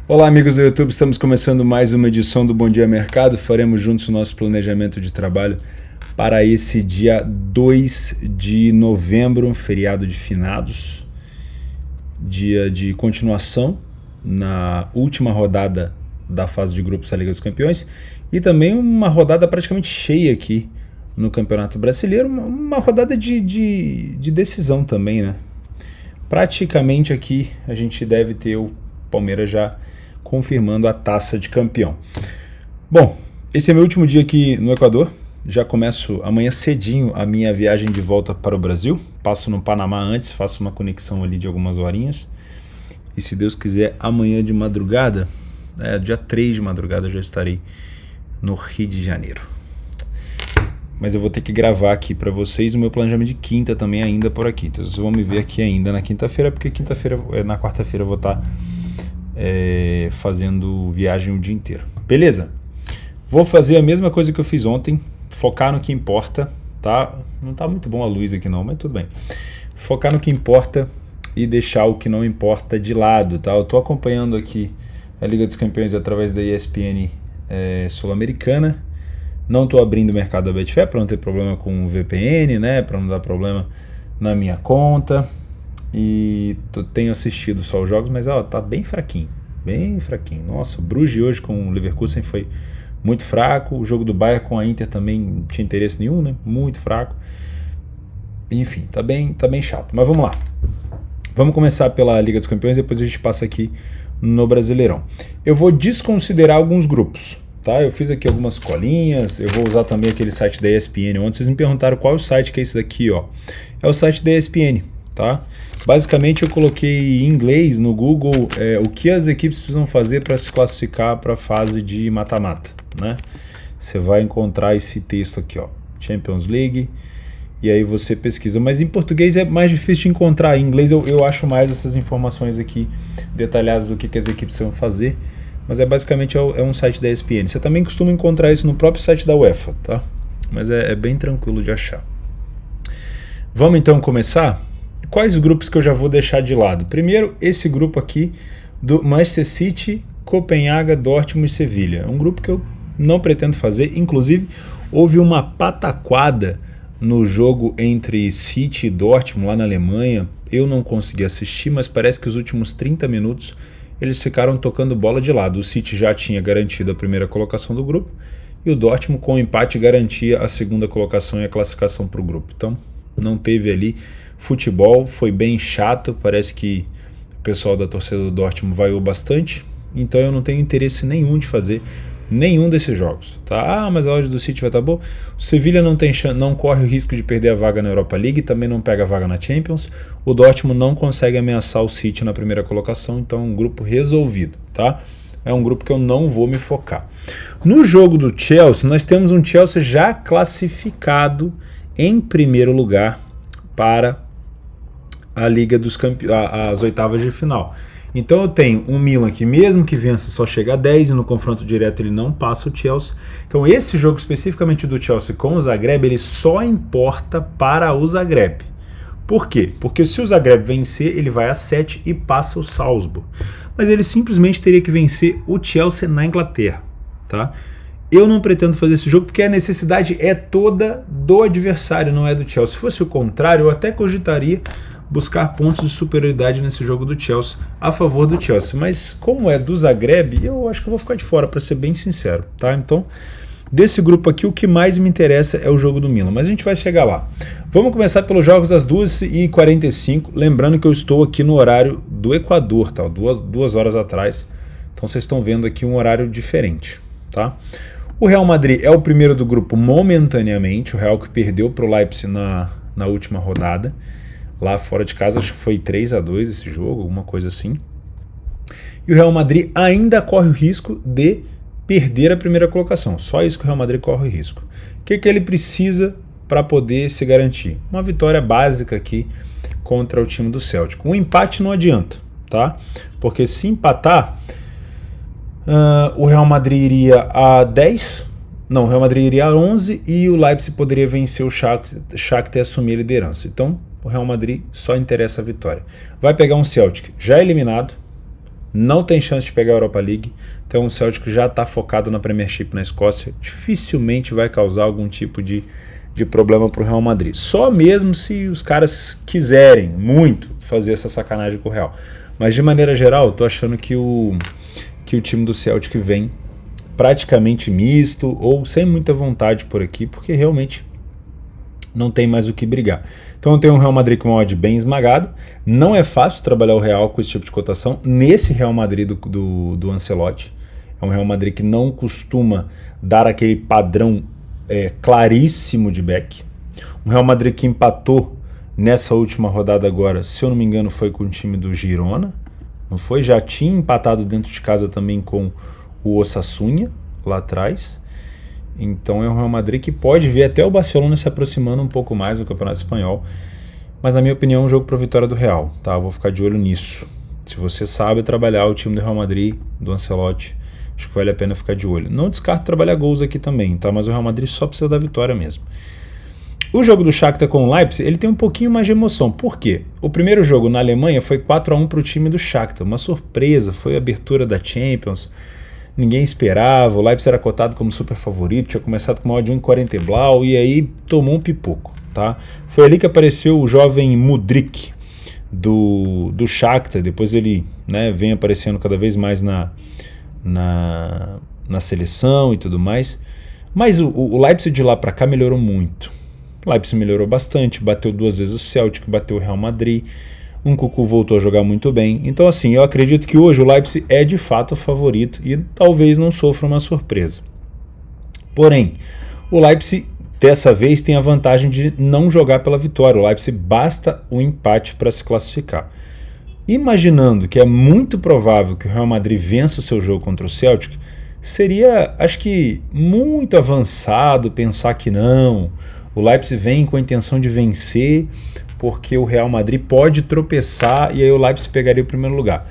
Olá, amigos do YouTube, estamos começando mais uma edição do Bom Dia Mercado. Faremos juntos o nosso planejamento de trabalho para esse dia 2 de novembro, feriado de finados, dia de continuação na última rodada da fase de grupos da Liga dos Campeões e também uma rodada praticamente cheia aqui no Campeonato Brasileiro, uma rodada de decisão também, né? Praticamente aqui a gente deve ter o Palmeiras já confirmando a taça de campeão. Bom, esse é meu último dia aqui no Equador. Já começo amanhã cedinho a minha viagem de volta para o Brasil. Passo no Panamá antes, faço uma conexão ali de algumas horinhas. E se Deus quiser, amanhã de madrugada, dia 3 de madrugada, eu já estarei no Rio de Janeiro. Mas eu vou ter que gravar aqui para vocês o meu planejamento de quinta também ainda por aqui. Então vocês vão me ver aqui ainda na quinta-feira, porque na quarta-feira eu vou estar fazendo viagem o dia inteiro. Beleza? Vou fazer a mesma coisa que eu fiz ontem, focar no que importa, tá? Não tá muito bom a luz aqui não, mas tudo bem. Focar no que importa e deixar o que não importa de lado, tá? Eu tô acompanhando aqui a Liga dos Campeões através da ESPN Sul-Americana. Não estou abrindo o mercado da Betfair para não ter problema com o VPN, né? Para não dar problema na minha conta. E tenho assistido só os jogos, mas tá bem fraquinho. Bem fraquinho. Nossa, o Bruges hoje com o Leverkusen foi muito fraco. O jogo do Bayern com a Inter também não tinha interesse nenhum, né? Muito fraco. Enfim, tá bem chato. Mas vamos lá. Vamos começar pela Liga dos Campeões, depois a gente passa aqui no Brasileirão. Eu vou desconsiderar alguns grupos. Tá, eu fiz aqui algumas colinhas, eu vou usar também aquele site da ESPN. Ontem vocês me perguntaram qual é o site que é esse daqui, ó. É o site da ESPN, tá? Basicamente eu coloquei em inglês no Google o que as equipes precisam fazer para se classificar para a fase de mata-mata, né? Você vai encontrar esse texto aqui, ó, Champions League, e aí você pesquisa. Mas em português é mais difícil de encontrar. Em inglês eu acho mais essas informações aqui detalhadas do que as equipes precisam fazer. Mas basicamente é um site da ESPN. Você também costuma encontrar isso no próprio site da UEFA, tá? Mas é bem tranquilo de achar. Vamos então começar? Quais grupos que eu já vou deixar de lado? Primeiro, esse grupo aqui do Manchester City, Copenhaga, Dortmund e Sevilha. É um grupo que eu não pretendo fazer. Inclusive, houve uma pataquada no jogo entre City e Dortmund lá na Alemanha. Eu não consegui assistir, mas parece que os últimos 30 minutos eles ficaram tocando bola de lado. O City já tinha garantido a primeira colocação do grupo e o Dortmund com o empate garantia a segunda colocação e a classificação para o grupo. Então não teve ali futebol, foi bem chato, parece que o pessoal da torcida do Dortmund vaiou bastante, então eu não tenho interesse nenhum de fazer nenhum desses jogos, tá? Mas a odd do City vai estar boa. O Sevilha não corre o risco de perder a vaga na Europa League, também não pega a vaga na Champions. O Dortmund não consegue ameaçar o City na primeira colocação, então é um grupo resolvido, tá? É um grupo que eu não vou me focar. No jogo do Chelsea, nós temos um Chelsea já classificado em primeiro lugar para a Liga dos Campeões, as oitavas de final. Então eu tenho um Milan que mesmo que vença só chega a 10 e no confronto direto ele não passa o Chelsea. Então esse jogo especificamente do Chelsea com o Zagreb, ele só importa para o Zagreb. Por quê? Porque se o Zagreb vencer, ele vai a 7 e passa o Salzburg. Mas ele simplesmente teria que vencer o Chelsea na Inglaterra, tá? Eu não pretendo fazer esse jogo porque a necessidade é toda do adversário, não é do Chelsea. Se fosse o contrário, eu até cogitaria buscar pontos de superioridade nesse jogo do Chelsea a favor do Chelsea, mas como é do Zagreb, eu acho que eu vou ficar de fora, para ser bem sincero, tá? Então, desse grupo aqui, o que mais me interessa é o jogo do Milan, mas a gente vai chegar lá. Vamos começar pelos jogos das 2h45, lembrando que eu estou aqui no horário do Equador, tá? Duas horas atrás, então vocês estão vendo aqui um horário diferente, tá? O Real Madrid é o primeiro do grupo momentaneamente, o Real que perdeu para o Leipzig na última rodada, lá fora de casa, acho que foi 3-2 esse jogo, alguma coisa assim. E o Real Madrid ainda corre o risco de perder a primeira colocação. Só isso que o Real Madrid corre o risco. O que ele precisa para poder se garantir? Uma vitória básica aqui contra o time do Celtic. Um empate não adianta, tá? Porque se empatar, o Real Madrid iria a 10... Não, o Real Madrid iria a 11 e o Leipzig poderia vencer o Shakhtar e assumir a liderança. Então, o Real Madrid só interessa a vitória. Vai pegar um Celtic já eliminado, não tem chance de pegar a Europa League. Então o Celtic já está focado na Premiership na Escócia, dificilmente vai causar algum tipo de problema para o Real Madrid. Só mesmo se os caras quiserem muito fazer essa sacanagem com o Real. Mas de maneira geral, eu tô achando que o time do Celtic vem praticamente misto ou sem muita vontade por aqui, porque realmente não tem mais o que brigar. Então eu tenho um Real Madrid com uma odd bem esmagado. Não é fácil trabalhar o Real com esse tipo de cotação. Nesse Real Madrid do Ancelotti, é um Real Madrid que não costuma dar aquele padrão claríssimo de back. Um Real Madrid que empatou nessa última rodada agora, se eu não me engano, foi com o time do Girona, não foi? Já tinha empatado dentro de casa também com o Osasuna, lá atrás. Então é um Real Madrid que pode ver até o Barcelona se aproximando um pouco mais do Campeonato Espanhol. Mas na minha opinião é um jogo para a vitória do Real, tá? Eu vou ficar de olho nisso. Se você sabe trabalhar o time do Real Madrid, do Ancelotti, acho que vale a pena ficar de olho. Não descarto trabalhar gols aqui também, tá? Mas o Real Madrid só precisa da vitória mesmo. O jogo do Shakhtar com o Leipzig, ele tem um pouquinho mais de emoção. Por quê? O primeiro jogo na Alemanha foi 4-1 para o time do Shakhtar. Uma surpresa, foi a abertura da Champions. Ninguém esperava, o Leipzig era cotado como super favorito, tinha começado com uma odd de 1,40 e blau, e aí tomou um pipoco, tá? Foi ali que apareceu o jovem Mudryk do Shakhtar, depois ele, né, vem aparecendo cada vez mais na seleção e tudo mais. Mas o Leipzig de lá para cá melhorou muito. O Leipzig melhorou bastante, bateu 2 vezes o Celtic, bateu o Real Madrid. Um Nkunku voltou a jogar muito bem. Então assim, eu acredito que hoje o Leipzig é de fato o favorito e talvez não sofra uma surpresa. Porém, o Leipzig dessa vez tem a vantagem de não jogar pela vitória. O Leipzig basta o empate para se classificar. Imaginando que é muito provável que o Real Madrid vença o seu jogo contra o Celtic, seria, acho que, muito avançado pensar que não. O Leipzig vem com a intenção de vencer, porque o Real Madrid pode tropeçar e aí o Leipzig pegaria o primeiro lugar.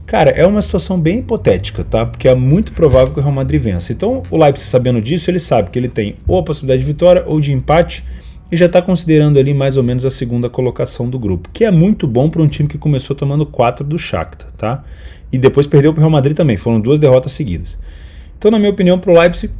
Cara, é uma situação bem hipotética, tá? Porque é muito provável que o Real Madrid vença. Então, o Leipzig, sabendo disso, ele sabe que ele tem ou a possibilidade de vitória ou de empate e já está considerando ali mais ou menos a segunda colocação do grupo, que é muito bom para um time que começou tomando 4 do Shakhtar, tá? E depois perdeu para o Real Madrid também, foram 2 derrotas seguidas. Então, na minha opinião, para o Leipzig,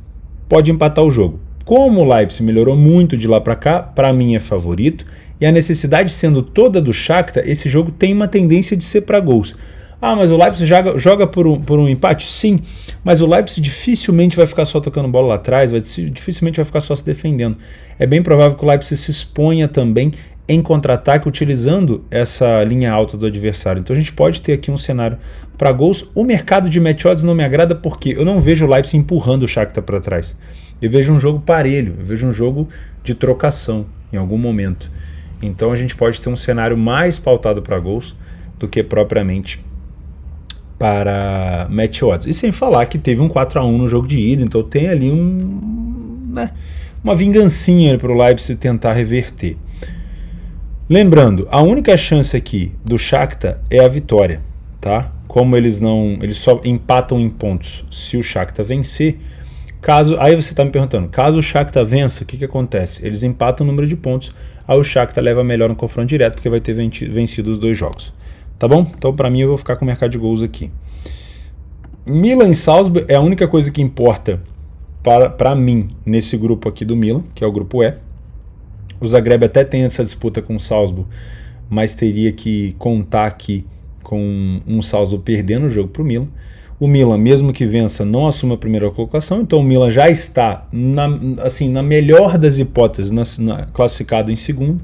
pode empatar o jogo. Como o Leipzig melhorou muito de lá para cá, para mim é favorito, e a necessidade sendo toda do Shakhtar, esse jogo tem uma tendência de ser para gols. Ah, mas o Leipzig joga por um empate? Sim, mas o Leipzig dificilmente vai ficar só tocando bola lá atrás, dificilmente vai ficar só se defendendo. É bem provável que o Leipzig se exponha também em contra-ataque utilizando essa linha alta do adversário. Então a gente pode ter aqui um cenário para gols. O mercado de match odds não me agrada porque eu não vejo o Leipzig empurrando o Shakhtar para trás. Eu vejo um jogo parelho, eu vejo um jogo de trocação em algum momento. Então a gente pode ter um cenário mais pautado para gols do que propriamente para match odds. E sem falar que teve um 4-1 no jogo de ida, então tem ali uma vingancinha para o Leipzig tentar reverter. Lembrando, a única chance aqui do Shakhtar é a vitória, tá? Como eles só empatam em pontos se o Shakhtar vencer. Aí você está me perguntando, caso o Shakhtar vença, o que acontece? Eles empatam o número de pontos, aí o Shakhtar leva melhor no confronto direto, porque vai ter vencido os 2 jogos. Tá bom? Então, para mim, eu vou ficar com o mercado de gols aqui. Milan e Salzburg é a única coisa que importa para mim nesse grupo aqui do Milan, que é o grupo E. O Zagreb até tem essa disputa com o Salzburg, mas teria que contar aqui com um Salzburg perdendo o jogo para o Milan. O Milan, mesmo que vença, não assume a primeira colocação, então o Milan já está, na melhor das hipóteses, classificado em segundo.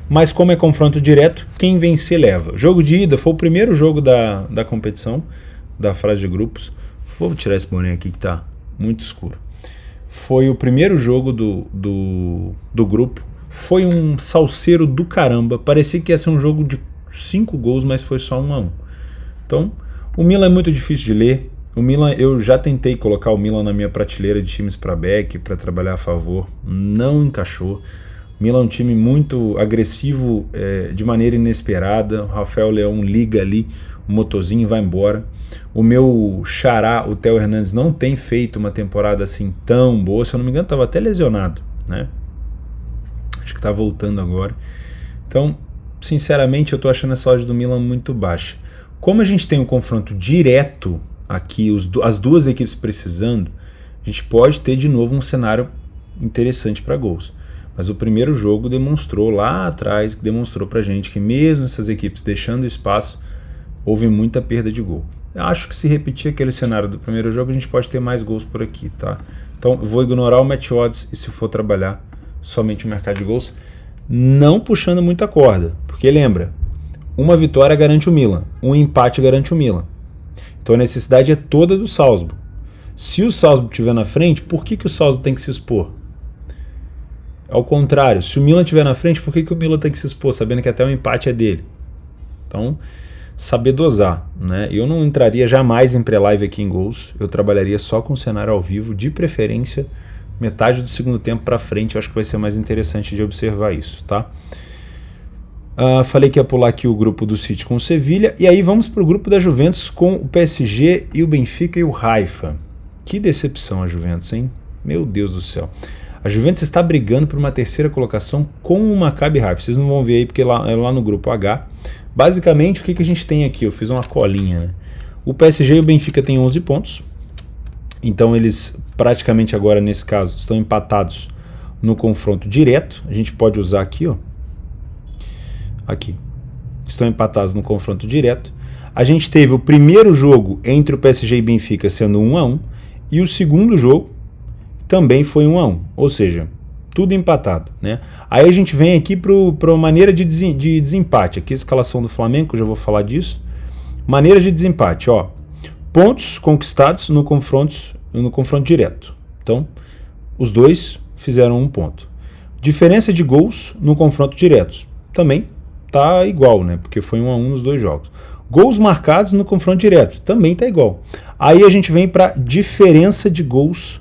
Mas como é confronto direto, quem vencer leva. O jogo de ida foi o primeiro jogo da competição, da fase de grupos. Vou tirar esse boné aqui que está muito escuro. Foi o primeiro jogo do grupo. Foi um salseiro do caramba. Parecia que ia ser um jogo de 5 gols, mas foi só 1-1. Então, o Milan é muito difícil de ler. O Milan, eu já tentei colocar o Milan na minha prateleira de times para back, para trabalhar a favor. Não encaixou. O Milan é um time muito agressivo de maneira inesperada. O Rafael Leão liga ali o motorzinho e vai embora. O meu xará, o Theo Hernandes, não tem feito uma temporada assim tão boa. Se eu não me engano, estava até lesionado, né? Acho que está voltando agora. Então, sinceramente, eu estou achando essa odd do Milan muito baixa. Como a gente tem um confronto direto aqui, as duas equipes precisando, a gente pode ter de novo um cenário interessante para gols. Mas o primeiro jogo demonstrou lá atrás, demonstrou pra gente que mesmo essas equipes deixando espaço, houve muita perda de gol. Eu acho que se repetir aquele cenário do primeiro jogo, a gente pode ter mais gols por aqui, tá? Então eu vou ignorar o match odds e se for trabalhar somente o mercado de gols, não puxando muita corda, porque lembra, uma vitória garante o Milan, um empate garante o Milan. Então a necessidade é toda do Salzburg. Se o Salzburg estiver na frente, por que o Salzburg tem que se expor? Ao contrário, se o Milan estiver na frente, por que o Milan tem que se expor, sabendo que até o empate é dele? Então, saber dosar, né? Eu não entraria jamais em pré-live aqui em gols, eu trabalharia só com o cenário ao vivo, de preferência metade do segundo tempo para frente, eu acho que vai ser mais interessante de observar isso, tá? Falei que ia pular aqui o grupo do City com o Sevilha, e aí vamos para o grupo da Juventus com o PSG e o Benfica e o Haifa. Que decepção a Juventus, hein? Meu Deus do céu. A Juventus está brigando por uma terceira colocação com o Maccabi Haifa. Vocês não vão ver aí porque é lá no grupo H. Basicamente, o que a gente tem aqui? Eu fiz uma colinha, né? O PSG e o Benfica têm 11 pontos. Então eles praticamente agora, nesse caso, estão empatados no confronto direto. A gente pode usar aqui, ó. Aqui. Estão empatados no confronto direto. A gente teve o primeiro jogo entre o PSG e Benfica sendo 1-1. E o segundo jogo também foi 1-1, ou seja, tudo empatado, né? Aí a gente vem aqui para uma maneira de desempate. Aqui a escalação do Flamengo, eu já vou falar disso. Maneira de desempate, ó. Pontos conquistados no confronto direto. Então, os dois fizeram 1 ponto. Diferença de gols no confronto direto. Também tá igual, né? Porque foi 1-1 nos dois jogos. Gols marcados no confronto direto. Também tá igual. Aí a gente vem para diferença de gols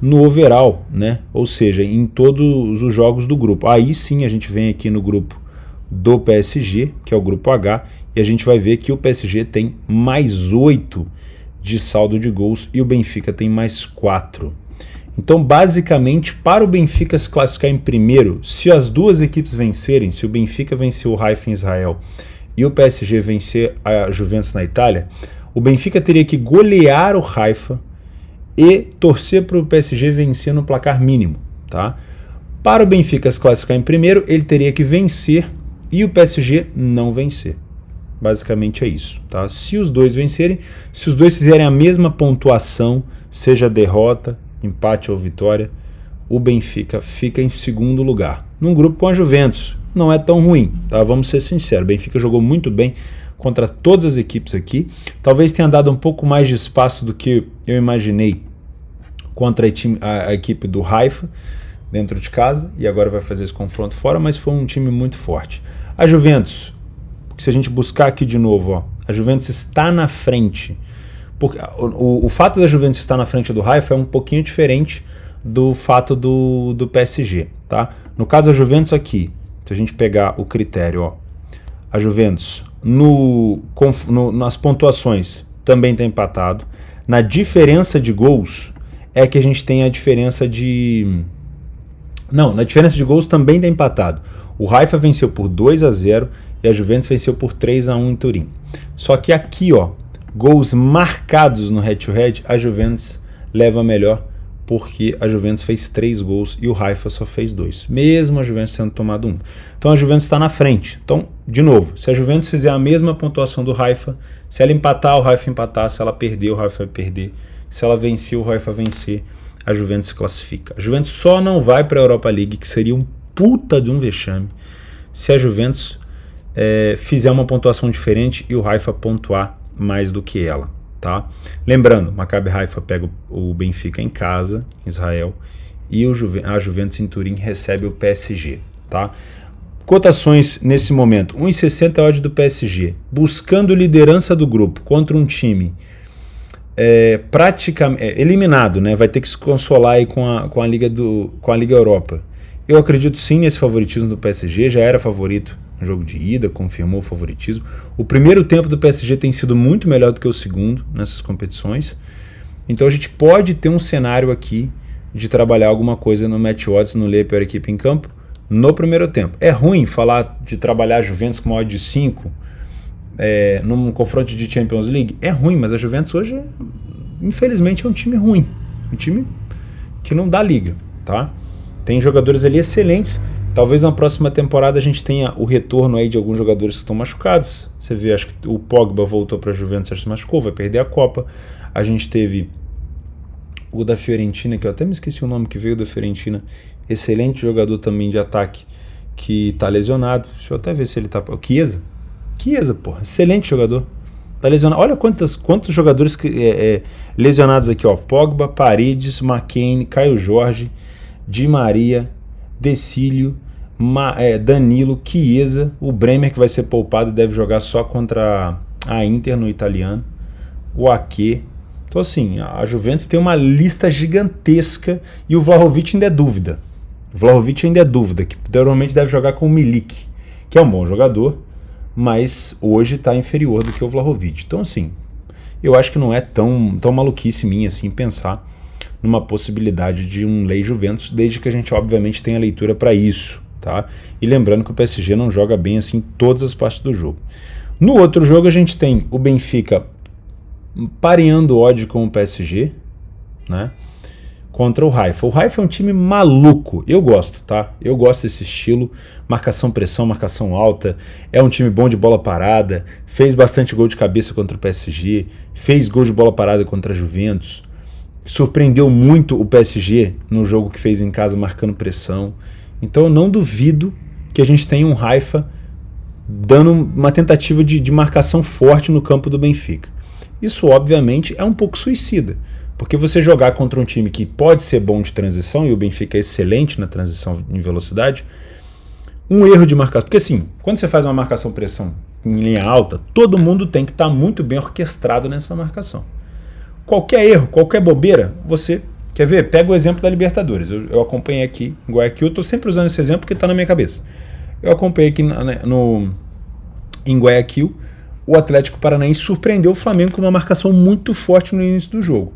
no overall, né? Ou seja, em todos os jogos do grupo. Aí sim a gente vem aqui no grupo do PSG, que é o grupo H, e a gente vai ver que o PSG tem mais 8 de saldo de gols e o Benfica tem mais 4. Então, basicamente, para o Benfica se classificar em primeiro, se as duas equipes vencerem, se o Benfica vencer o Haifa em Israel e o PSG vencer a Juventus na Itália, o Benfica teria que golear o Haifa e torcer para o PSG vencer no placar mínimo, tá? Para o Benfica se classificar em primeiro, ele teria que vencer e o PSG não vencer. Basicamente é isso, tá? Se os dois vencerem, se os dois fizerem a mesma pontuação, seja derrota, empate ou vitória, o Benfica fica em segundo lugar. Num grupo com a Juventus, não é tão ruim, tá? Vamos ser sinceros, o Benfica jogou muito bem contra todas as equipes aqui. Talvez tenha dado um pouco mais de espaço do que eu imaginei contra a equipe do Haifa dentro de casa, e agora vai fazer esse confronto fora, mas foi um time muito forte. A Juventus, se a gente buscar aqui de novo, ó, a Juventus está na frente. Porque o fato da Juventus estar na frente do Haifa é um pouquinho diferente do fato do PSG, tá? No caso, a Juventus aqui, se a gente pegar o critério, ó, a Juventus nas pontuações também está empatado. Na diferença de gols é que a gente tem a diferença de... Não, na diferença de gols também está empatado. O Haifa venceu por 2-0 e a Juventus venceu por 3-1 em Turim. Só que aqui, ó, gols marcados no head-to-head, a Juventus leva melhor, porque a Juventus fez 3 gols e o Haifa só fez 2, mesmo a Juventus tendo tomado 1. Então a Juventus está na frente. Então, de novo, se a Juventus fizer a mesma pontuação do Haifa, se ela empatar, o Haifa empatar, se ela perder, o Haifa vai perder, se ela vencer, o Haifa vencer, a Juventus se classifica. A Juventus só não vai para a Europa League, que seria um puta de um vexame, se a Juventus fizer uma pontuação diferente e o Haifa pontuar mais do que ela, tá? Lembrando, Maccabi Haifa pega o Benfica em casa, em Israel, e a Juventus em Turim recebe o PSG, tá? Cotações nesse momento, 1,60 é a odd do PSG, buscando liderança do grupo contra um time praticamente eliminado, né? Vai ter que se consolar aí com a Liga Europa. Eu acredito sim nesse favoritismo do PSG, já era favorito no jogo de ida, confirmou o favoritismo. O primeiro tempo do PSG tem sido muito melhor do que o segundo nessas competições. Então a gente pode ter um cenário aqui de trabalhar alguma coisa no match odds, no ler a pior equipe em campo, no primeiro tempo. É ruim falar de trabalhar a Juventus com uma odd de 5, num confronto de Champions League? É ruim, mas a Juventus hoje, infelizmente, é um time ruim. Um time que não dá liga, tá? Tem jogadores ali excelentes. Talvez na próxima temporada a gente tenha o retorno aí de alguns jogadores que estão machucados. Você vê, acho que o Pogba voltou para a Juventus, se machucou, vai perder a Copa. A gente teve o da Fiorentina, que eu até me esqueci o nome, que veio da Fiorentina. Excelente jogador também de ataque, que tá lesionado. Deixa eu até ver se ele tá... O Chiesa, porra, excelente jogador. Tá lesionado. Olha quantos jogadores lesionados aqui, ó. Pogba, Paredes, McKennie, Caio Jorge, Di Maria, Decílio, Danilo, Chiesa, o Bremer, que vai ser poupado e deve jogar só contra a Inter no italiano, o Ake. Então assim, a Juventus tem uma lista gigantesca e o Vlahovic ainda é dúvida. Que provavelmente deve jogar com o Milik, que é um bom jogador, mas hoje está inferior do que o Vlahovic. Então assim, eu acho que não é tão maluquice minha assim pensar numa possibilidade de um Lei Juventus, desde que a gente obviamente tenha leitura para isso, tá? E lembrando que o PSG não joga bem assim todas as partes do jogo. No outro jogo a gente tem o Benfica pareando odd com o PSG, né? Contra o Haifa. O Haifa é um time maluco, eu gosto, tá? Eu gosto desse estilo, marcação-pressão, marcação alta, é um time bom de bola parada, fez bastante gol de cabeça contra o PSG, fez gol de bola parada contra a Juventus, surpreendeu muito o PSG no jogo que fez em casa marcando pressão. Então eu não duvido que a gente tenha um Haifa dando uma tentativa de marcação forte no campo do Benfica. Isso obviamente é um pouco suicida, porque você jogar contra um time que pode ser bom de transição, e o Benfica é excelente na transição em velocidade, um erro de marcação, porque assim, quando você faz uma marcação-pressão em linha alta, todo mundo tem que estar muito bem orquestrado nessa marcação. Qualquer erro, qualquer bobeira, você... Quer ver? Pega o exemplo da Libertadores. Eu acompanhei aqui em Guayaquil, estou sempre usando esse exemplo porque está na minha cabeça. Eu acompanhei aqui em Guayaquil, o Atlético Paranaense surpreendeu o Flamengo com uma marcação muito forte no início do jogo.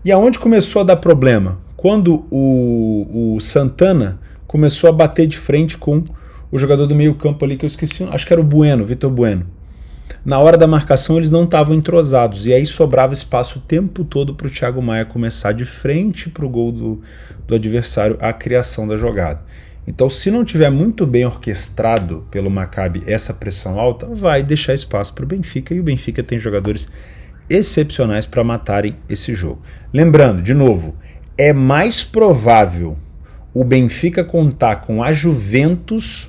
E aonde começou a dar problema? Quando o Santana começou a bater de frente com o jogador do meio campo ali, que eu esqueci, acho que era o Bueno, Vitor Bueno. Na hora da marcação eles não estavam entrosados, e aí sobrava espaço o tempo todo para o Thiago Maia começar de frente para o gol do adversário, a criação da jogada. Então, se não tiver muito bem orquestrado pelo Maccabi essa pressão alta, vai deixar espaço para o Benfica, e o Benfica tem jogadores excepcionais para matarem esse jogo. Lembrando, de novo, é mais provável o Benfica contar com a Juventus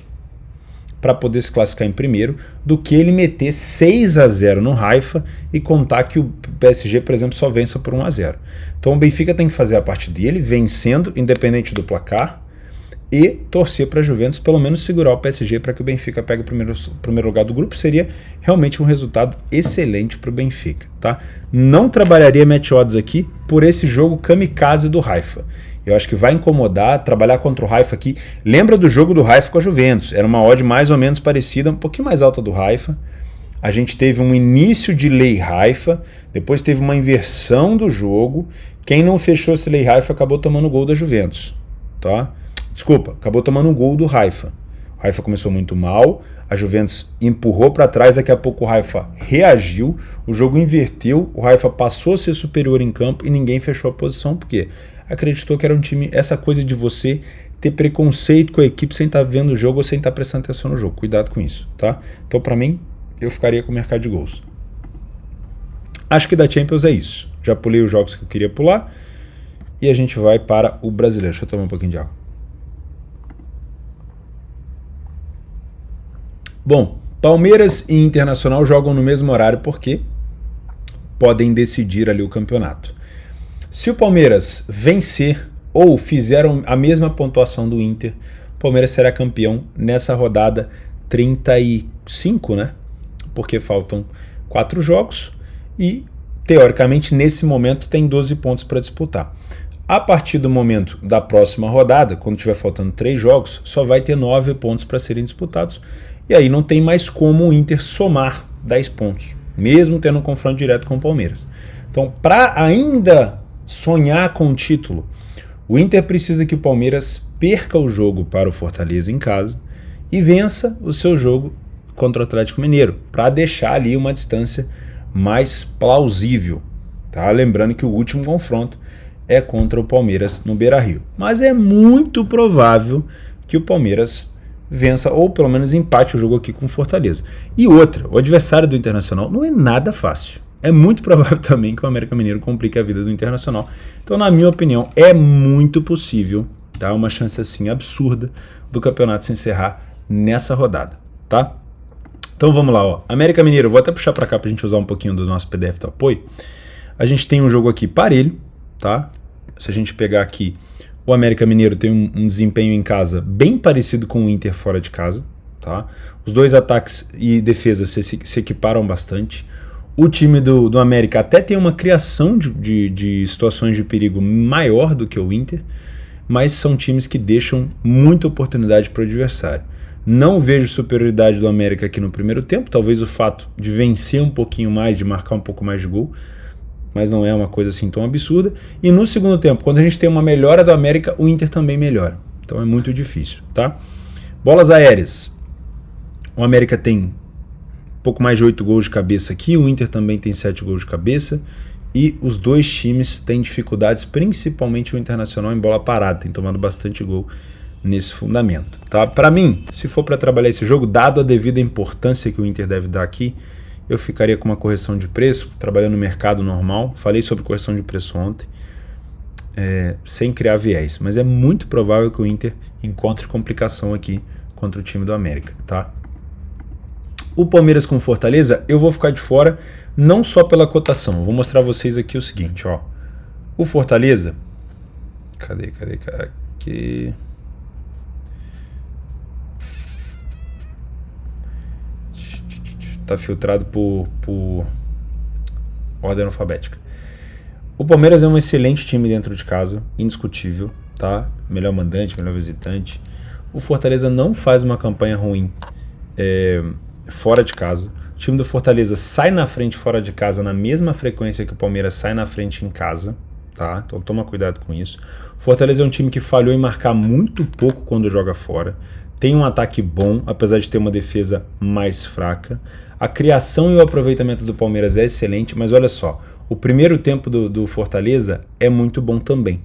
para poder se classificar em primeiro, do que ele meter 6-0 no Haifa e contar que o PSG, por exemplo, só vença por 1-0. Então o Benfica tem que fazer a parte dele, vencendo, independente do placar, e torcer para a Juventus pelo menos segurar o PSG para que o Benfica pegue o primeiro lugar do grupo. Seria realmente um resultado excelente para o Benfica, tá? Não trabalharia match odds aqui por esse jogo kamikaze do Haifa. Eu acho que vai incomodar trabalhar contra o Haifa aqui. Lembra do jogo do Haifa com a Juventus? Era uma odd mais ou menos parecida, um pouquinho mais alta do Haifa. A gente teve um início de lei Haifa, depois teve uma inversão do jogo. Quem não fechou esse lei Haifa acabou tomando o gol da Juventus, tá? Desculpa, acabou tomando um gol do Haifa. O Haifa começou muito mal, a Juventus empurrou para trás, daqui a pouco o Haifa reagiu, o jogo inverteu, o Haifa passou a ser superior em campo e ninguém fechou a posição, porque acreditou que era um time, essa coisa de você ter preconceito com a equipe sem estar vendo o jogo ou sem estar prestando atenção no jogo. Cuidado com isso, tá? Então, para mim, eu ficaria com o mercado de gols. Acho que da Champions é isso. Já pulei os jogos que eu queria pular e a gente vai para o brasileiro. Deixa eu tomar um pouquinho de água. Bom, Palmeiras e Internacional jogam no mesmo horário porque podem decidir ali o campeonato. Se o Palmeiras vencer ou fizer a mesma pontuação do Inter, o Palmeiras será campeão nessa rodada 35, né? Porque faltam 4 jogos e, teoricamente, nesse momento tem 12 pontos para disputar. A partir do momento da próxima rodada, quando tiver faltando 3 jogos, só vai ter 9 pontos para serem disputados. E aí não tem mais como o Inter somar 10 pontos, mesmo tendo um confronto direto com o Palmeiras. Então, para ainda sonhar com o título, o Inter precisa que o Palmeiras perca o jogo para o Fortaleza em casa e vença o seu jogo contra o Atlético Mineiro, para deixar ali uma distância mais plausível, tá? Lembrando que o último confronto é contra o Palmeiras no Beira-Rio. Mas é muito provável que o Palmeiras vença, ou pelo menos empate o jogo aqui com o Fortaleza. E outra, o adversário do Internacional não é nada fácil. É muito provável também que o América Mineiro complique a vida do Internacional. Então, na minha opinião, é muito possível, tá? Uma chance assim absurda do campeonato se encerrar nessa rodada, tá? Então vamos lá, ó. América Mineiro, vou até puxar para cá pra gente usar um pouquinho do nosso PDF do apoio. A gente tem um jogo aqui parelho, tá? Se a gente pegar aqui, o América Mineiro tem um desempenho em casa bem parecido com o Inter fora de casa, tá? Os dois ataques e defesas se equiparam bastante. O time do América até tem uma criação de situações de perigo maior do que o Inter, mas são times que deixam muita oportunidade para o adversário. Não vejo superioridade do América aqui no primeiro tempo, talvez o fato de vencer um pouquinho mais, de marcar um pouco mais de gol, mas não é uma coisa assim tão absurda. E no segundo tempo, quando a gente tem uma melhora do América, o Inter também melhora. Então é muito difícil, tá? Bolas aéreas. O América tem pouco mais de 8 gols de cabeça aqui, o Inter também tem 7 gols de cabeça, e os dois times têm dificuldades, principalmente o Internacional em bola parada, tem tomado bastante gol nesse fundamento, tá? Para mim, se for para trabalhar esse jogo, dado a devida importância que o Inter deve dar aqui, eu ficaria com uma correção de preço, trabalhando no mercado normal. Falei sobre correção de preço ontem, sem criar viés, mas é muito provável que o Inter encontre complicação aqui contra o time do América, tá? O Palmeiras com Fortaleza, eu vou ficar de fora, não só pela cotação. Eu vou mostrar a vocês aqui o seguinte, ó. O Fortaleza... Cadê? Aqui... Tá filtrado por ordem alfabética. O Palmeiras é um excelente time dentro de casa, indiscutível, tá? Melhor mandante, melhor visitante. O Fortaleza não faz uma campanha ruim fora de casa. O time do Fortaleza sai na frente fora de casa na mesma frequência que o Palmeiras sai na frente em casa, tá? Então toma cuidado com isso. O Fortaleza é um time que falhou em marcar muito pouco quando joga fora. Tem um ataque bom, apesar de ter uma defesa mais fraca. A criação e o aproveitamento do Palmeiras é excelente, mas olha só, o primeiro tempo do Fortaleza é muito bom também.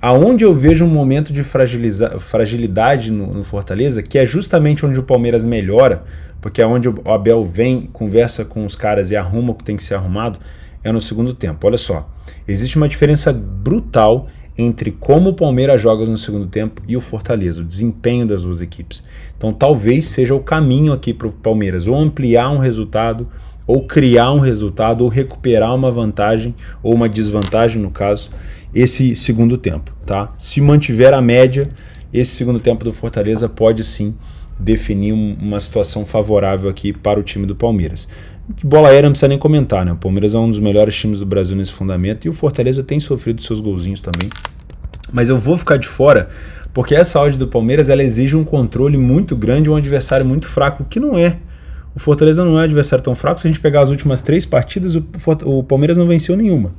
Aonde eu vejo um momento de fragilidade no Fortaleza, que é justamente onde o Palmeiras melhora, porque é onde o Abel vem, conversa com os caras e arruma o que tem que ser arrumado, é no segundo tempo. Olha só, existe uma diferença brutal entre como o Palmeiras joga no segundo tempo e o Fortaleza, o desempenho das duas equipes. Então talvez seja o caminho aqui para o Palmeiras, ou ampliar um resultado, ou criar um resultado, ou recuperar uma vantagem, ou uma desvantagem no caso, esse segundo tempo, tá? Se mantiver a média, esse segundo tempo do Fortaleza pode sim definir uma situação favorável aqui para o time do Palmeiras. Bola aérea não precisa nem comentar, né? O Palmeiras é um dos melhores times do Brasil nesse fundamento e o Fortaleza tem sofrido seus golzinhos também. Mas eu vou ficar de fora porque essa odd do Palmeiras ela exige um controle muito grande, um adversário muito fraco, que não é. O Fortaleza não é um adversário tão fraco. Se a gente pegar as últimas 3 partidas, o Palmeiras não venceu nenhuma.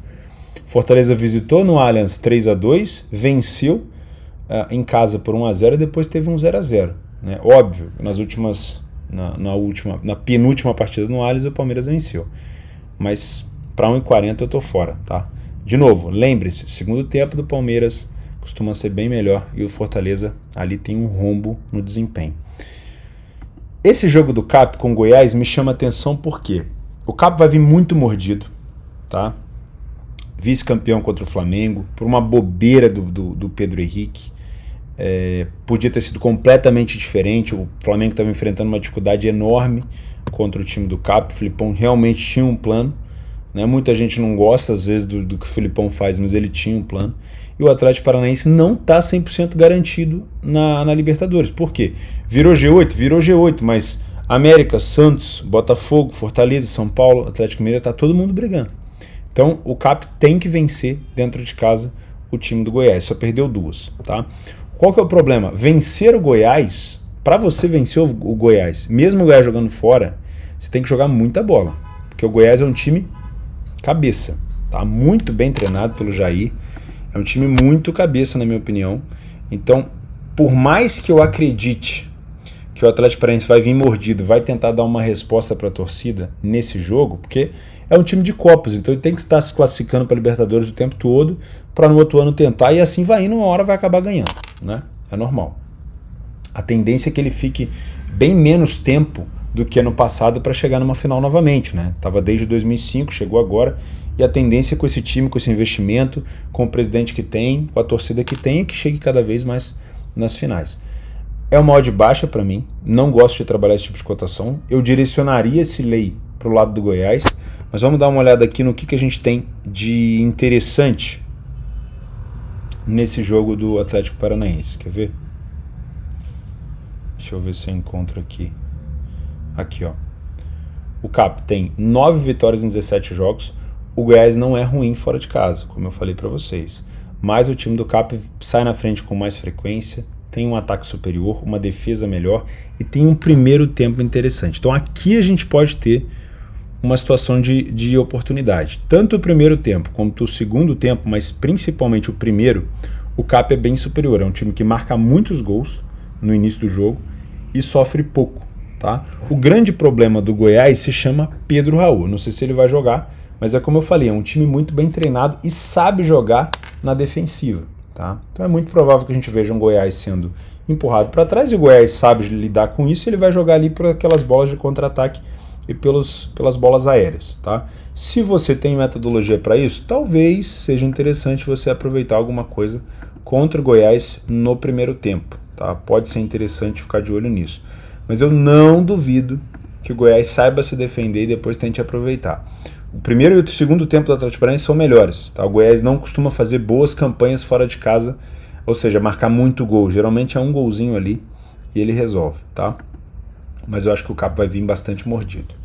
Fortaleza visitou no Allianz 3-2, venceu em casa por 1-0 e depois teve um 0-0. Né? Óbvio, na penúltima partida no Allianz o Palmeiras venceu. Mas para 1,40 eu tô fora, tá? De novo, lembre-se, segundo tempo do Palmeiras costuma ser bem melhor e o Fortaleza ali tem um rombo no desempenho. Esse jogo do CAP com o Goiás me chama atenção porque o CAP vai vir muito mordido, tá? Vice-campeão contra o Flamengo, por uma bobeira do Pedro Henrique. Podia ter sido completamente diferente. O Flamengo estava enfrentando uma dificuldade enorme contra o time do CAP. O Filipão realmente tinha um plano, né? Muita gente não gosta às vezes do que o Filipão faz, mas ele tinha um plano. E o Atlético Paranaense não está 100% garantido na Libertadores. Por quê? Virou G8, mas América, Santos, Botafogo, Fortaleza, São Paulo, Atlético Mineiro, está todo mundo brigando. Então o CAP tem que vencer dentro de casa o time do Goiás, só perdeu 2, tá? Qual que é o problema? Vencer o Goiás, para você vencer o Goiás, mesmo o Goiás jogando fora, você tem que jogar muita bola, porque o Goiás é um time cabeça, tá? Muito bem treinado pelo Jair, é um time muito cabeça na minha opinião. Então, por mais que eu acredite que o Atlético Paranaense vai vir mordido, vai tentar dar uma resposta para a torcida nesse jogo, porque é um time de Copas, então ele tem que estar se classificando para a Libertadores o tempo todo, para no outro ano tentar, e assim vai indo, uma hora vai acabar ganhando, né? É normal. A tendência é que ele fique bem menos tempo do que ano passado para chegar numa final novamente, né? Tava desde 2005, chegou agora, e a tendência com esse time, com esse investimento, com o presidente que tem, com a torcida que tem, é que chegue cada vez mais nas finais. É uma odd baixa para mim, não gosto de trabalhar esse tipo de cotação, eu direcionaria esse lei para o lado do Goiás, mas vamos dar uma olhada aqui no que a gente tem de interessante nesse jogo do Atlético Paranaense, quer ver? Deixa eu ver se eu encontro aqui. Aqui, ó. O CAP tem 9 vitórias em 17 jogos. O Goiás não é ruim fora de casa, como eu falei para vocês. Mas o time do CAP sai na frente com mais frequência, tem um ataque superior, uma defesa melhor e tem um primeiro tempo interessante. Então aqui a gente pode ter uma situação de oportunidade. Tanto o primeiro tempo quanto o segundo tempo, mas principalmente o primeiro, o CAP é bem superior. É um time que marca muitos gols no início do jogo e sofre pouco. Tá? O grande problema do Goiás se chama Pedro Raul. Não sei se ele vai jogar, mas é como eu falei, é um time muito bem treinado e sabe jogar na defensiva. Tá? Então é muito provável que a gente veja um Goiás sendo empurrado para trás, e o Goiás sabe lidar com isso, ele vai jogar ali por aquelas bolas de contra-ataque e pelas bolas aéreas. Tá? Se você tem metodologia para isso, talvez seja interessante você aproveitar alguma coisa contra o Goiás no primeiro tempo. Tá? Pode ser interessante ficar de olho nisso. Mas eu não duvido que o Goiás saiba se defender e depois tente aproveitar. O primeiro e o segundo tempo do Atlético Paranaense são melhores. Tá? O Goiás não costuma fazer boas campanhas fora de casa, ou seja, marcar muito gol. Geralmente é um golzinho ali e ele resolve. Tá? Mas eu acho que o CAP vai vir bastante mordido.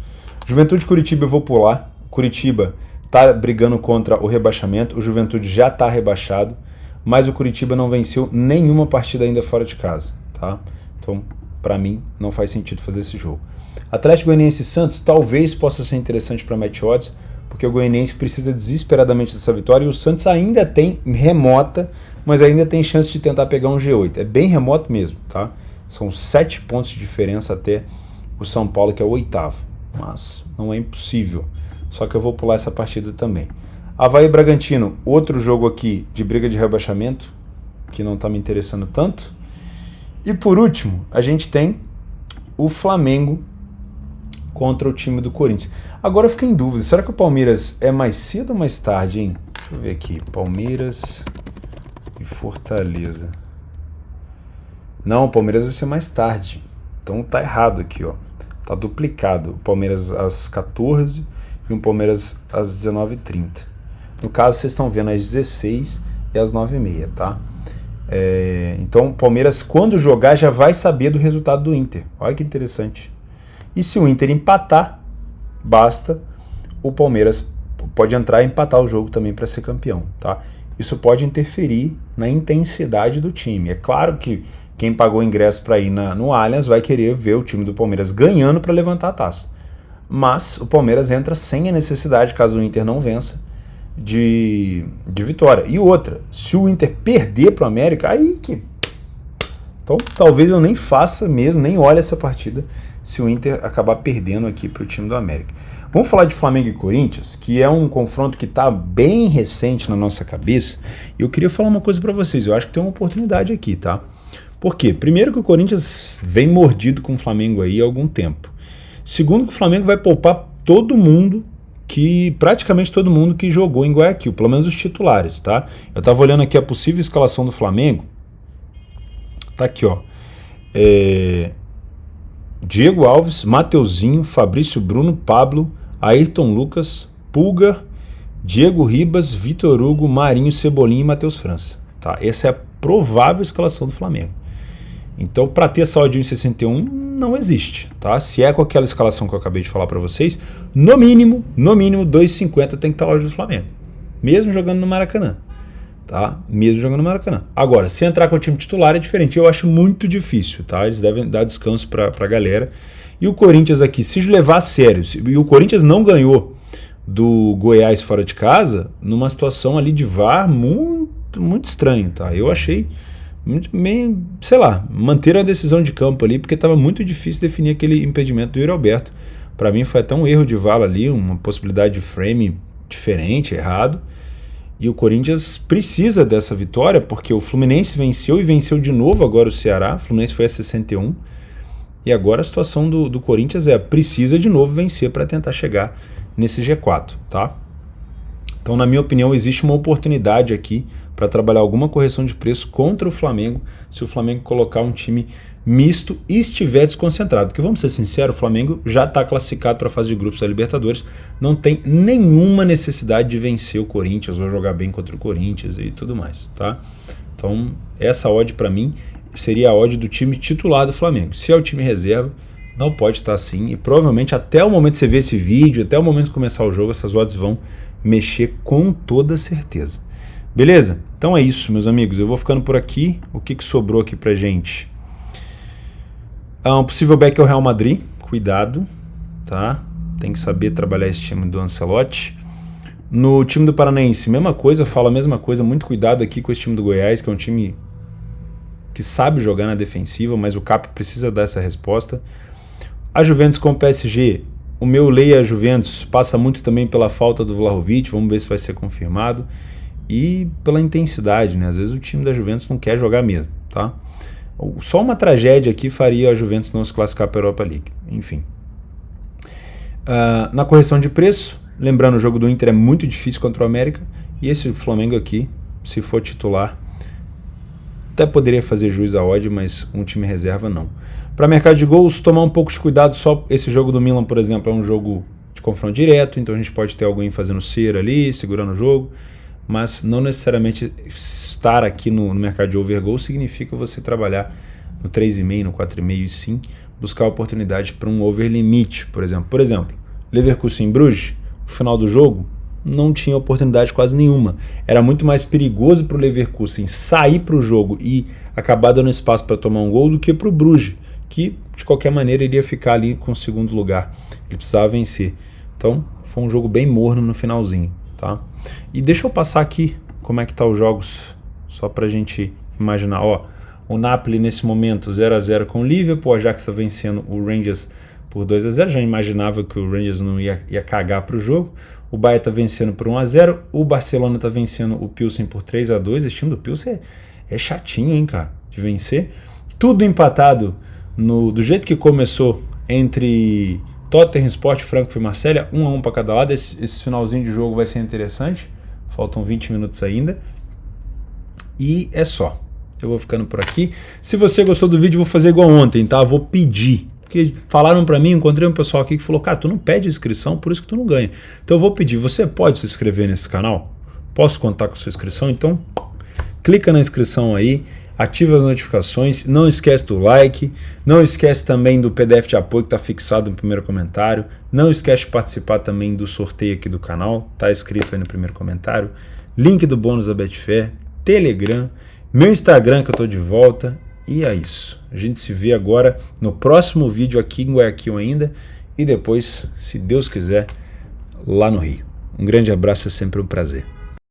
Juventude Curitiba eu vou pular. Curitiba está brigando contra o rebaixamento. O Juventude já está rebaixado, mas o Curitiba não venceu nenhuma partida ainda fora de casa. Tá? Então, para mim, não faz sentido fazer esse jogo. Atlético Goianiense e Santos talvez possa ser interessante para match odds, porque o Goianiense precisa desesperadamente dessa vitória e o Santos ainda tem remota, mas ainda tem chance de tentar pegar um G8. É bem remoto mesmo, tá? São 7 pontos de diferença até o São Paulo, que é o 8º, mas não é impossível. Só que eu vou pular essa partida também. Avaí e Bragantino, outro jogo aqui de briga de rebaixamento, que não está me interessando tanto. E por último, a gente tem o Flamengo contra o time do Corinthians. Agora eu fiquei em dúvida, será que o Palmeiras é mais cedo ou mais tarde, hein? Deixa eu ver aqui, Palmeiras e Fortaleza. Não, o Palmeiras vai ser mais tarde. Então tá errado aqui, ó. Tá duplicado. O Palmeiras às 14 e o Palmeiras às 19h30. No caso, vocês estão vendo às 16 e às 9h30, tá? Então o Palmeiras, quando jogar, já vai saber do resultado do Inter. Olha que interessante. E se o Inter empatar, basta, o Palmeiras pode entrar e empatar o jogo também para ser campeão. Tá? Isso pode interferir na intensidade do time. É claro que quem pagou ingresso para ir no Allianz vai querer ver o time do Palmeiras ganhando para levantar a taça. Mas o Palmeiras entra sem a necessidade, caso o Inter não vença, de vitória. E outra, se o Inter perder para o América, aí que... Então talvez eu nem faça mesmo, nem olhe essa partida se o Inter acabar perdendo aqui para o time do América. Vamos falar de Flamengo e Corinthians, que é um confronto que está bem recente na nossa cabeça. E eu queria falar uma coisa para vocês, eu acho que tem uma oportunidade aqui, tá? Por quê? Primeiro que o Corinthians vem mordido com o Flamengo aí há algum tempo. Segundo que o Flamengo vai poupar todo mundo, praticamente todo mundo que jogou em Guayaquil, pelo menos os titulares, tá? Eu estava olhando aqui a possível escalação do Flamengo. Tá aqui, ó. Diego Alves, Mateuzinho, Fabrício Bruno, Pablo, Ayrton Lucas, Pulgar, Diego Ribas, Vitor Hugo, Marinho, Cebolinha e Matheus França. Tá? Essa é a provável escalação do Flamengo. Então, para ter essa odd de 1,61 não existe. Tá? Se é com aquela escalação que eu acabei de falar para vocês, no mínimo 2,50 tem que estar a odd do Flamengo. Mesmo jogando no Maracanã. Tá? Mesmo jogando no Maracanã. Agora, se entrar com o time titular é diferente. Eu acho muito difícil. Tá? Eles devem dar descanso para a galera. E o Corinthians aqui, se levar a sério, e o Corinthians não ganhou do Goiás fora de casa, numa situação ali de VAR muito, muito estranho. Tá? Eu achei meio, sei lá, manteram a decisão de campo ali, porque estava muito difícil definir aquele impedimento do Yuri Alberto. Para mim foi até um erro de VAR ali, uma possibilidade de frame diferente, errado. E o Corinthians precisa dessa vitória, porque o Fluminense venceu e venceu de novo agora o Ceará. O Fluminense foi a 61. E agora a situação do Corinthians precisa de novo vencer para tentar chegar nesse G4, tá? Então, na minha opinião, existe uma oportunidade aqui para trabalhar alguma correção de preço contra o Flamengo, se o Flamengo colocar um time misto e estiver desconcentrado. Porque, vamos ser sinceros, o Flamengo já está classificado para a fase de grupos da Libertadores, não tem nenhuma necessidade de vencer o Corinthians ou jogar bem contra o Corinthians e tudo mais, tá? Então, essa odd para mim seria a odd do time titular do Flamengo. Se é o time reserva, não pode estar assim, e provavelmente até o momento que você ver esse vídeo, até o momento de começar o jogo, essas odds vão mexer com toda certeza. Beleza? Então é isso, meus amigos. Eu vou ficando por aqui. O que sobrou aqui pra gente? Um possível back é o Real Madrid. Cuidado, tá? Tem que saber trabalhar esse time do Ancelotti. No time do Paranaense, mesma coisa, falo a mesma coisa. Muito cuidado aqui com esse time do Goiás, que é um time que sabe jogar na defensiva, mas o Cap precisa dar essa resposta. A Juventus com o PSG, o meu Leia Juventus passa muito também pela falta do Vlahovic, vamos ver se vai ser confirmado, e pela intensidade, né? Às vezes o time da Juventus não quer jogar mesmo, tá? Só uma tragédia aqui faria a Juventus não se classificar para a Europa League, enfim. Na correção de preço, lembrando, o jogo do Inter é muito difícil contra o América, e esse Flamengo aqui, se for titular, até poderia fazer juiz a odd, mas um time reserva não. Para mercado de gols, tomar um pouco de cuidado. Só esse jogo do Milan, por exemplo, é um jogo de confronto direto, então a gente pode ter alguém fazendo cera ali, segurando o jogo, mas não necessariamente estar aqui no mercado de over goal significa você trabalhar no 3,5, no 4,5 e sim buscar oportunidade para um over limite, por exemplo. Por exemplo, Leverkusen em Bruges, no final do jogo, não tinha oportunidade quase nenhuma. Era muito mais perigoso para o Leverkusen sair para o jogo e acabar dando espaço para tomar um gol do que para o Bruges, que de qualquer maneira iria ficar ali com o segundo lugar. Ele precisava vencer. Então foi um jogo bem morno no finalzinho, tá? E deixa eu passar aqui como é que tá os jogos, só para a gente imaginar. Ó, o Napoli nesse momento 0-0 com o Liverpool, o Ajax está vencendo o Rangers por 2-0, já imaginava que o Rangers não ia cagar para o jogo. O Bahia está vencendo por 1-0, o Barcelona está vencendo o Pilsen por 3-2. Esse time do Pilsen é chatinho, hein, cara, de vencer. Tudo empatado do jeito que começou entre Tottenham, Sport, Frankfurt e Marselha, 1-1 para cada lado. Esse finalzinho de jogo vai ser interessante, faltam 20 minutos ainda. E é só, eu vou ficando por aqui. Se você gostou do vídeo, eu vou fazer igual ontem, tá? Vou pedir. Porque falaram para mim, encontrei um pessoal aqui que falou, cara, tu não pede inscrição, por isso que tu não ganha. Então eu vou pedir, você pode se inscrever nesse canal? Posso contar com sua inscrição? Então clica na inscrição aí, ativa as notificações, não esquece do like, não esquece também do PDF de apoio que está fixado no primeiro comentário, não esquece de participar também do sorteio aqui do canal, tá escrito aí no primeiro comentário, link do bônus da Betfair, Telegram, meu Instagram que eu tô de volta. E é isso. A gente se vê agora no próximo vídeo aqui em Guayaquil ainda e depois, se Deus quiser, lá no Rio. Um grande abraço, é sempre um prazer.